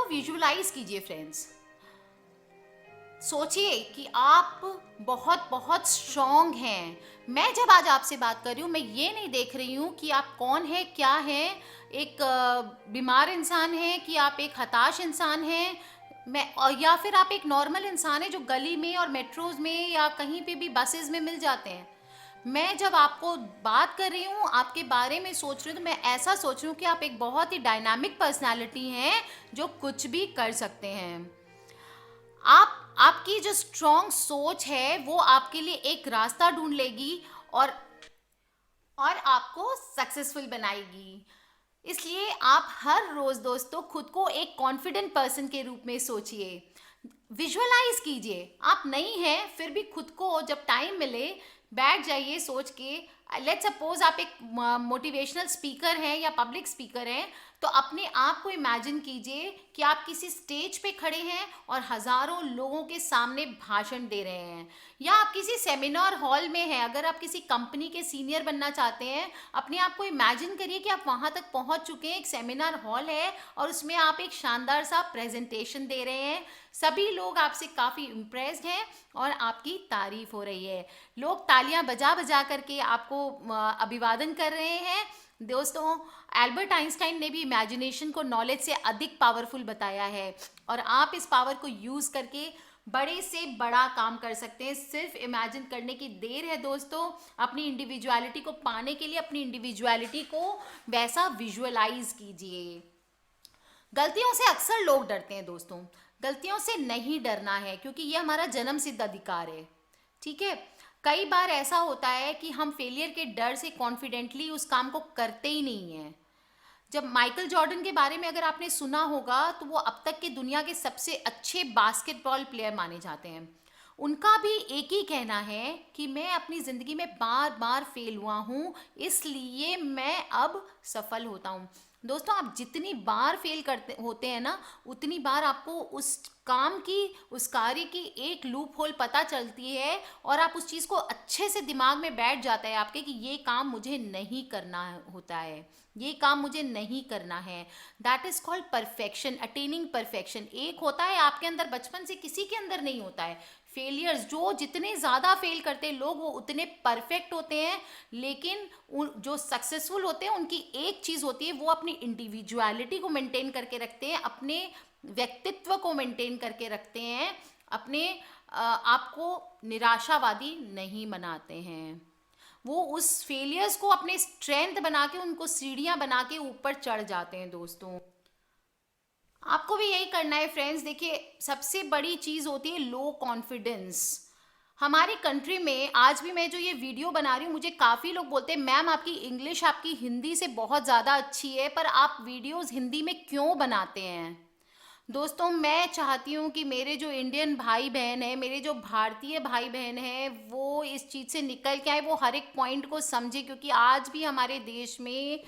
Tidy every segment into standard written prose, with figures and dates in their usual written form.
Visualise कीजिए friends. सोचिए कि आप बहुत बहुत स्ट्रॉन्ग हैं। मैं जब आज आपसे बात कर रही हूँ, मैं ये नहीं देख रही हूँ कि आप कौन है, क्या है, एक बीमार इंसान है कि आप एक हताश इंसान हैं, या फिर आप एक नॉर्मल इंसान है जो गली में और मेट्रोज में या कहीं पे भी बसेस में मिल जाते हैं। मैं जब आपको बात कर रही हूँ, आपके बारे में सोच रही हूँ, तो मैं ऐसा सोच रही हूँ कि आप एक बहुत ही डायनामिक पर्सनालिटी हैं जो कुछ भी कर सकते हैं। आप आपकी जो स्ट्रॉन्ग सोच है वो आपके लिए एक रास्ता ढूंढ लेगी और आपको सक्सेसफुल बनाएगी। इसलिए आप हर रोज दोस्तों खुद को एक कॉन्फिडेंट पर्सन के रूप में सोचिए। विजुअलाइज कीजिए आप नहीं हैं फिर भी खुद को जब टाइम मिले बैठ जाइए सोच के। लेट्स सपोज आप एक मोटिवेशनल स्पीकर हैं या पब्लिक स्पीकर हैं, तो अपने आप को इमेजिन कीजिए कि आप किसी स्टेज पे खड़े हैं और हजारों लोगों के सामने भाषण दे रहे हैं, या आप किसी सेमिनार हॉल में हैं। अगर आप किसी कंपनी के सीनियर बनना चाहते हैं, अपने आप को इमेजिन करिए कि आप वहां तक पहुंच चुके हैं, एक सेमिनार हॉल है और उसमें आप एक शानदार सा प्रेजेंटेशन दे रहे हैं। सभी लोग आपसे काफ़ी इम्प्रेस्ड हैं और आपकी तारीफ हो रही है। लोग तालियां बजा बजा करके आपको अभिवादन कर रहे हैं। दोस्तों, एल्बर्ट आइंस्टाइन ने भी इमेजिनेशन को नॉलेज से अधिक पावरफुल बताया है और आप इस पावर को यूज़ करके बड़े से बड़ा काम कर सकते हैं। सिर्फ इमेजिन करने की देर है दोस्तों। अपनी इंडिविजुअलिटी को पाने के लिए अपनी इंडिविजुअलिटी को वैसा विजुअलाइज कीजिए। गलतियों से अक्सर लोग डरते हैं दोस्तों। गलतियों से नहीं डरना है क्योंकि ये हमारा जन्म सिद्ध अधिकार है। ठीक है। कई बार ऐसा होता है कि हम फेलियर के डर से कॉन्फिडेंटली उस काम को करते ही नहीं हैं। जब माइकल जॉर्डन के बारे में अगर आपने सुना होगा, तो वो अब तक की दुनिया के सबसे अच्छे बास्केटबॉल प्लेयर माने जाते हैं। उनका भी एक ही कहना है कि मैं अपनी ज़िंदगी में बार बार फेल हुआ हूँ, इसलिए मैं अब सफल होता हूँ। दोस्तों, आप जितनी बार फेल करते होते हैं ना, उतनी बार आपको उस काम की, उस कार्य की एक लूप होल पता चलती है और आप उस चीज़ को अच्छे से दिमाग में बैठ जाता है आपके कि ये काम मुझे नहीं करना होता है, ये काम मुझे नहीं करना है। That is called perfection, attaining perfection. एक होता है आपके अंदर, बचपन से किसी के अंदर नहीं होता है। फेलियर्स, जो जितने ज़्यादा फेल करते हैं लोग वो उतने परफेक्ट होते हैं, लेकिन जो सक्सेसफुल होते हैं उनकी एक चीज़ होती है, वो अपनी इंडिविजुअलिटी को मेंटेन करके रखते हैं, अपने व्यक्तित्व को मेंटेन करके रखते हैं, अपने आप को निराशावादी नहीं बनाते हैं। वो उस फेलियर्स को अपने स्ट्रेंथ बना के, उनको सीढ़ियां बना के ऊपर चढ़ जाते हैं दोस्तों। आपको भी यही करना है फ्रेंड्स। देखिए, सबसे बड़ी चीज़ होती है लो कॉन्फिडेंस। हमारी कंट्री में आज भी मैं जो ये वीडियो बना रही हूँ, मुझे काफ़ी लोग बोलते हैं मैम आपकी इंग्लिश आपकी हिंदी से बहुत ज़्यादा अच्छी है, पर आप वीडियोस हिंदी में क्यों बनाते हैं। दोस्तों, मैं चाहती हूँ कि मेरे जो इंडियन भाई बहन हैं, मेरे जो भारतीय भाई बहन हैं, वो इस चीज़ से निकल के आए, वो हर एक पॉइंट को समझे, क्योंकि आज भी हमारे देश में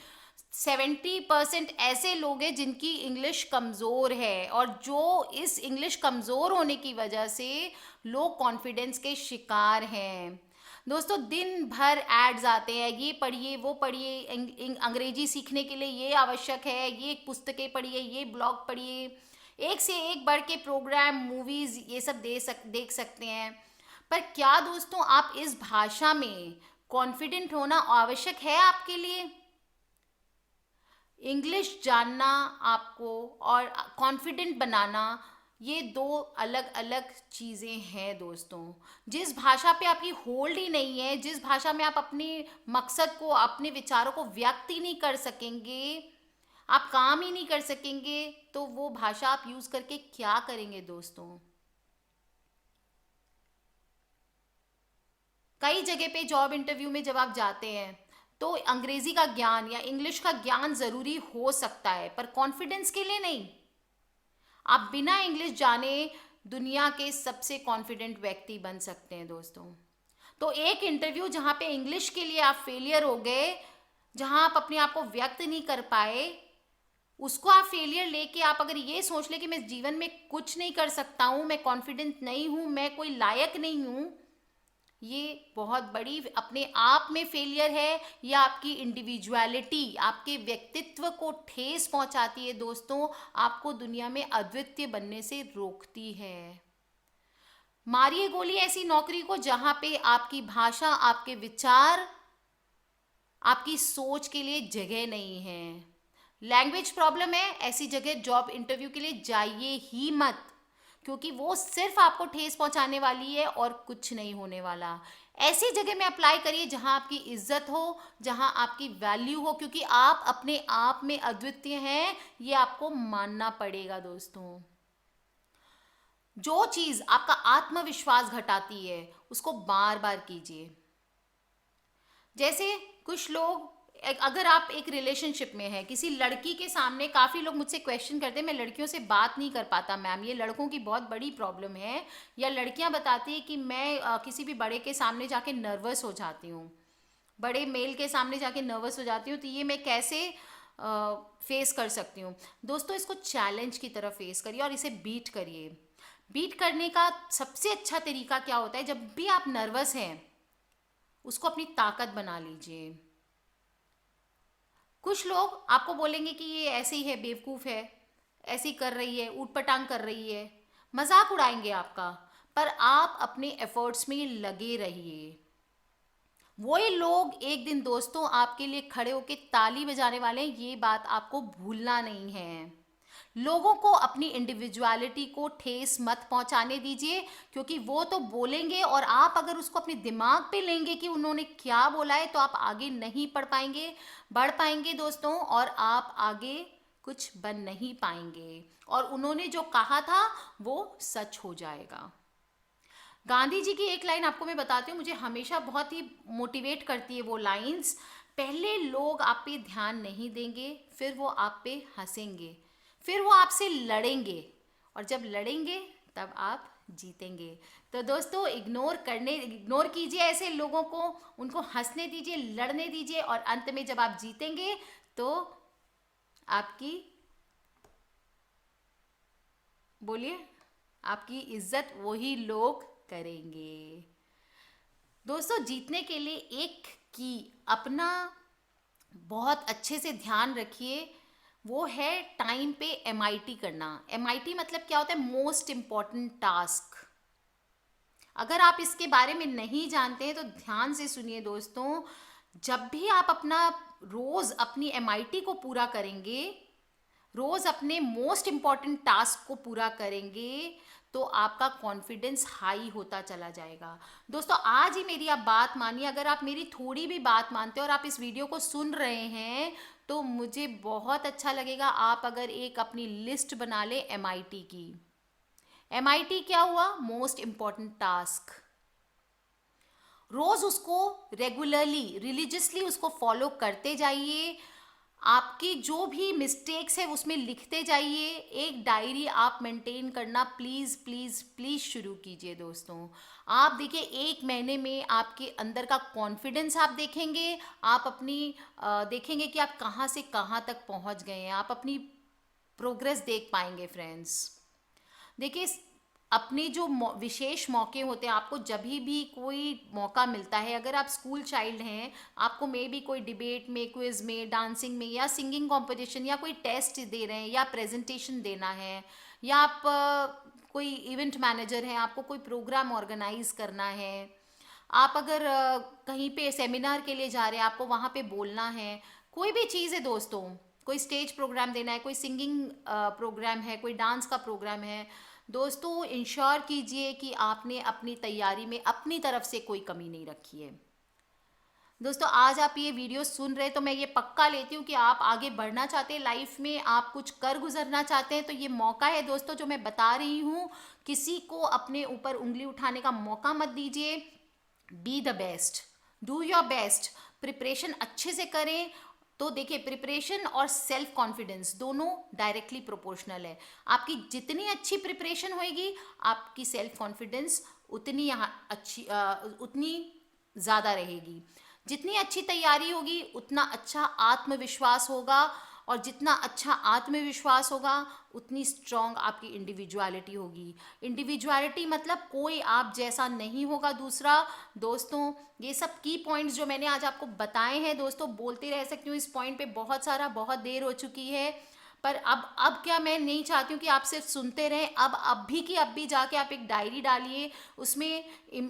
70% ऐसे लोग हैं जिनकी इंग्लिश कमज़ोर है और जो इस इंग्लिश कमज़ोर होने की वजह से लो कॉन्फिडेंस के शिकार हैं। दोस्तों, दिन भर एड्स आते हैं, ये पढ़िए वो पढ़िए, अंग्रेजी सीखने के लिए ये आवश्यक है, ये पुस्तकें पढ़िए, ये ब्लॉग पढ़िए, एक से एक बढ़ के प्रोग्राम, मूवीज़, ये सब देख सकते हैं। पर क्या दोस्तों, आप इस भाषा में कॉन्फिडेंट होना आवश्यक है आपके लिए? इंग्लिश जानना आपको और कॉन्फिडेंट बनाना, ये दो अलग अलग चीज़ें हैं दोस्तों। जिस भाषा पे आपकी होल्ड ही नहीं है, जिस भाषा में आप अपने मकसद को, अपने विचारों को व्यक्त ही नहीं कर सकेंगे, आप काम ही नहीं कर सकेंगे, तो वो भाषा आप यूज़ करके क्या करेंगे दोस्तों। कई जगह पे जॉब इंटरव्यू में जब आप जाते हैं, तो अंग्रेजी का ज्ञान या इंग्लिश का ज्ञान ज़रूरी हो सकता है, पर कॉन्फिडेंस के लिए नहीं। आप बिना इंग्लिश जाने दुनिया के सबसे कॉन्फिडेंट व्यक्ति बन सकते हैं दोस्तों। तो एक इंटरव्यू जहाँ पे इंग्लिश के लिए आप फेलियर हो गए, जहाँ आप अपने आप को व्यक्त नहीं कर पाए, उसको आप फेलियर लेके आप अगर ये सोच ले कि मैं जीवन में कुछ नहीं कर सकता हूँ, मैं कॉन्फिडेंट नहीं हूँ, मैं कोई लायक नहीं हूँ, ये बहुत बड़ी अपने आप में फेलियर है, या आपकी इंडिविजुअलिटी, आपके व्यक्तित्व को ठेस पहुंचाती है दोस्तों, आपको दुनिया में अद्वितीय बनने से रोकती है। मारिए गोली ऐसी नौकरी को जहां पे आपकी भाषा, आपके विचार, आपकी सोच के लिए जगह नहीं है। लैंग्वेज प्रॉब्लम है, ऐसी जगह जॉब इंटरव्यू के लिए जाइए ही मत, क्योंकि वो सिर्फ आपको ठेस पहुंचाने वाली है और कुछ नहीं होने वाला। ऐसी जगह में अप्लाई करिए जहां आपकी इज्जत हो, जहां आपकी वैल्यू हो, क्योंकि आप अपने आप में अद्वितीय हैं, ये आपको मानना पड़ेगा दोस्तों। जो चीज आपका आत्मविश्वास घटाती है उसको बार बार कीजिए। जैसे कुछ लोग, अगर आप एक रिलेशनशिप में हैं, किसी लड़की के सामने, काफ़ी लोग मुझसे क्वेश्चन करते हैं मैं लड़कियों से बात नहीं कर पाता मैम, ये लड़कों की बहुत बड़ी प्रॉब्लम है। या लड़कियां बताती है कि मैं किसी भी बड़े के सामने जाके नर्वस हो जाती हूँ, बड़े मेल के सामने जाके नर्वस हो जाती हूँ, तो ये मैं कैसे फेस कर सकती हूँ। दोस्तों, इसको चैलेंज की तरह फेस करिए और इसे बीट करिए। बीट करने का सबसे अच्छा तरीका क्या होता है, जब भी आप नर्वस हैं उसको अपनी ताकत बना लीजिए। कुछ लोग आपको बोलेंगे कि ये ऐसे ही है, बेवकूफ़ है, ऐसी कर रही है, ऊटपटांग कर रही है, मजाक उड़ाएंगे आपका। पर आप अपने एफर्ट्स में लगे रहिए। वही लोग एक दिन दोस्तों आपके लिए खड़े होके ताली बजाने वाले हैं, ये बात आपको भूलना नहीं है। लोगों को अपनी इंडिविजुअलिटी को ठेस मत पहुंचाने दीजिए, क्योंकि वो तो बोलेंगे और आप अगर उसको अपने दिमाग पे लेंगे कि उन्होंने क्या बोला है, तो आप आगे नहीं बढ़ पाएंगे दोस्तों, और आप आगे कुछ बन नहीं पाएंगे, और उन्होंने जो कहा था वो सच हो जाएगा। गांधी जी की एक लाइन आपको मैं बताती हूँ, मुझे हमेशा बहुत ही मोटिवेट करती है वो लाइंस। पहले लोग आप पे ध्यान नहीं देंगे, फिर वो आप पे हंसेंगे, फिर वो आपसे लड़ेंगे, और जब लड़ेंगे तब आप जीतेंगे। तो दोस्तों, इग्नोर कीजिए ऐसे लोगों को, उनको हंसने दीजिए, लड़ने दीजिए, और अंत में जब आप जीतेंगे तो आपकी, बोलिए, आपकी इज्जत वही लोग करेंगे। दोस्तों, जीतने के लिए एक की अपना बहुत अच्छे से ध्यान रखिए, वो है टाइम पे एमआईटी करना। एमआईटी मतलब क्या होता है, मोस्ट इम्पॉर्टेंट टास्क। अगर आप इसके बारे में नहीं जानते हैं तो ध्यान से सुनिए दोस्तों। जब भी आप अपना रोज अपनी एमआईटी को पूरा करेंगे, रोज अपने मोस्ट इम्पॉर्टेंट टास्क को पूरा करेंगे, तो आपका कॉन्फिडेंस हाई होता चला जाएगा। दोस्तों, आज ही मेरी आप बात मानिए, अगर आप मेरी थोड़ी भी बात मानते हो और आप इस वीडियो को सुन रहे हैं, तो मुझे बहुत अच्छा लगेगा आप अगर एक अपनी लिस्ट बना ले एमआईटी की। एमआईटी क्या हुआ, मोस्ट इम्पॉर्टेंट टास्क। रोज उसको रेगुलरली, रिलीजियसली उसको फॉलो करते जाइए। आपकी जो भी मिस्टेक्स है उसमें लिखते जाइए। एक डायरी आप मेंटेन करना प्लीज़ प्लीज़ प्लीज़ शुरू कीजिए दोस्तों। आप देखिए, एक महीने में आपके अंदर का कॉन्फिडेंस आप देखेंगे। आप अपनी देखेंगे कि आप कहाँ से कहाँ तक पहुँच गए हैं। आप अपनी प्रोग्रेस देख पाएंगे फ्रेंड्स। देखिए, अपने जो विशेष मौके होते हैं, आपको जब भी कोई मौका मिलता है, अगर आप स्कूल चाइल्ड हैं, आपको मे बी कोई डिबेट में, क्विज में, डांसिंग में, या सिंगिंग कंपटीशन, या कोई टेस्ट दे रहे हैं, या प्रेजेंटेशन देना है, या आप कोई इवेंट मैनेजर हैं, आपको कोई प्रोग्राम ऑर्गेनाइज करना है, आप अगर कहीं पे सेमिनार के लिए जा रहे हैं, आपको वहाँ पे बोलना है, कोई भी चीज़ है दोस्तों, कोई स्टेज प्रोग्राम देना है, कोई सिंगिंग प्रोग्राम है, कोई डांस का प्रोग्राम है, दोस्तों इंश्योर कीजिए कि आपने अपनी तैयारी में अपनी तरफ से कोई कमी नहीं रखी है। दोस्तों, आज आप ये वीडियो सुन रहे, तो मैं ये पक्का लेती हूँ कि आप आगे बढ़ना चाहते हैं लाइफ में, आप कुछ कर गुजरना चाहते हैं, तो ये मौका है दोस्तों जो मैं बता रही हूँ। किसी को अपने ऊपर उंगली उठाने का मौका मत दीजिए। Be the best, do your best, preparation अच्छे से करें। तो देखिए, प्रिपरेशन और सेल्फ कॉन्फिडेंस दोनों डायरेक्टली प्रोपोर्शनल है। आपकी जितनी अच्छी प्रिपरेशन होएगी, आपकी सेल्फ कॉन्फिडेंस उतनी उतनी ज़्यादा रहेगी। जितनी अच्छी तैयारी होगी, उतना अच्छा आत्मविश्वास होगा, और जितना अच्छा आत्मविश्वास होगा उतनी स्ट्रांग आपकी इंडिविजुअलिटी होगी। इंडिविजुअलिटी मतलब कोई आप जैसा नहीं होगा दूसरा। दोस्तों ये सब की पॉइंट्स जो मैंने आज आपको बताए हैं दोस्तों, बोलते रह सकती हूँ इस पॉइंट पे बहुत सारा, बहुत देर हो चुकी है। पर अब क्या, मैं नहीं चाहती हूँ कि आप सिर्फ सुनते रहें। अब भी की अब भी जाके आप एक डायरी डालिए, उसमें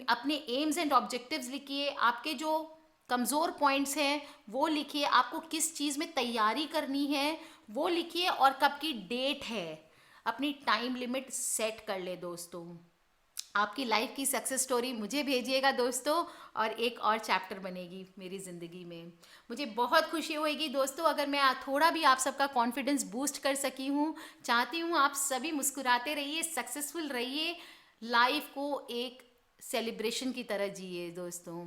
अपने एम्स एंड ऑब्जेक्टिव्स लिखिए, आपके जो कमज़ोर पॉइंट्स हैं वो लिखिए, आपको किस चीज़ में तैयारी करनी है वो लिखिए, और कब की डेट है, अपनी टाइम लिमिट सेट कर ले दोस्तों। आपकी लाइफ की सक्सेस स्टोरी मुझे भेजिएगा दोस्तों, और एक और चैप्टर बनेगी मेरी ज़िंदगी में। मुझे बहुत खुशी होएगी दोस्तों अगर मैं थोड़ा भी आप सबका कॉन्फिडेंस बूस्ट कर सकी हूँ। चाहती हूँ आप सभी मुस्कुराते रहिए, सक्सेसफुल रहिए, लाइफ को एक सेलिब्रेशन की तरह जिए दोस्तों।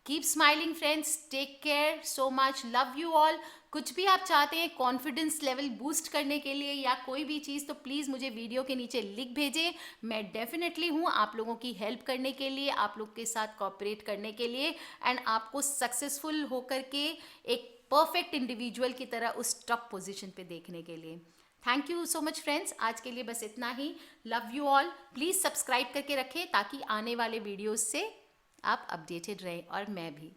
Keep smiling friends, take care so much, love you all. कुछ भी आप चाहते हैं कॉन्फिडेंस लेवल बूस्ट करने के लिए या कोई भी चीज़, तो प्लीज़ मुझे वीडियो के नीचे लिख भेजें। मैं डेफिनेटली हूँ आप लोगों की हेल्प करने के लिए, आप लोग के साथ कॉपरेट करने के लिए, एंड आपको सक्सेसफुल होकर के एक परफेक्ट इंडिविजुअल की तरह उस टॉप पोजीशन पे देखने के लिए। Thank you so much friends, आज के लिए बस इतना ही। Love you all. Please subscribe करके रखें ताकि आने वाले वीडियोस से आप अपडेटेड रहें, और मैं भी।